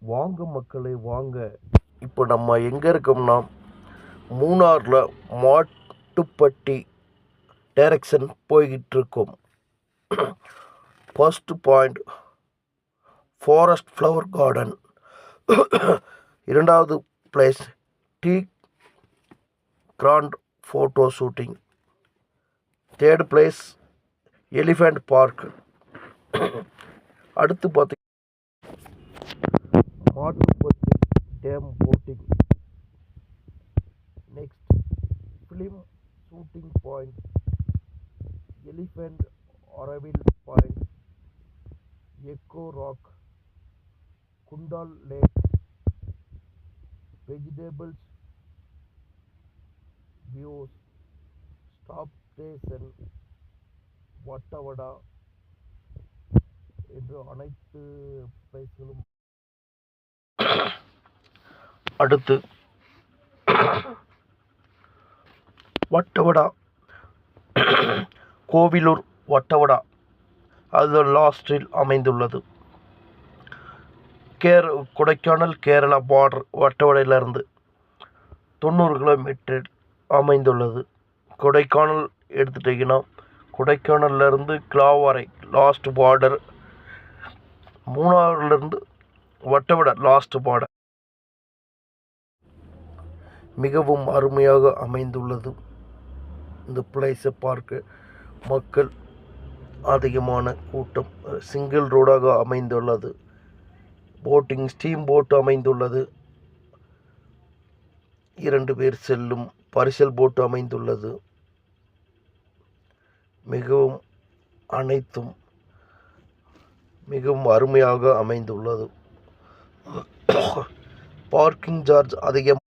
வாங்க மக்களே வாங்க. இப்போ நம்ம எங்கே இருக்கோம்னா மூணாரில் மாட்டுப்பட்டி டைரக்ஷன் போய்கிட்டு இருக்கோம். First point forest flower garden, இரண்டாவது place tea grand photo shooting, third place elephant park. அடுத்து பார்த்திங்கன்னா Mattupetty dam boating, next film shooting point, elephant arrival point, echo rock, Kundala lake, vegetables views, stop station, Vattavada என்று அனைத்து பிளேஸ்களும். அடுத்து வட்டவடா, கோவிலூர் வட்டவடா, அது லாஸ்டில் அமைந்துள்ளது. கொடைக்கானல் கேரளா பார்டர் வட்டவடையிலிருந்து 90 கிலோமீட்டர் அமைந்துள்ளது. கொடைக்கானல் எடுத்துட்டிங்கன்னா கொடைக்கானல்லேருந்து கிளாவரை லாஸ்ட் பார்டர், மூணாறுலேருந்து வட்டவடை லாஸ்ட் பார்டர். மிகவும் அருமையாக அமைந்துள்ளது இந்த பிளேஸை பார்க்க. மக்கள் அதிகமான கூட்டம், சிங்கிள் ரோடாக அமைந்துள்ளது. போட்டிங் ஸ்டீம் போட் அமைந்துள்ளது. 2 பேர் செல்லும் பரிசல் போட்டு அமைந்துள்ளது. மிகவும் அனைத்தும் மிகவும் அருமையாக அமைந்துள்ளது. பார்க்கிங் சார்ஜ் அதிகம்.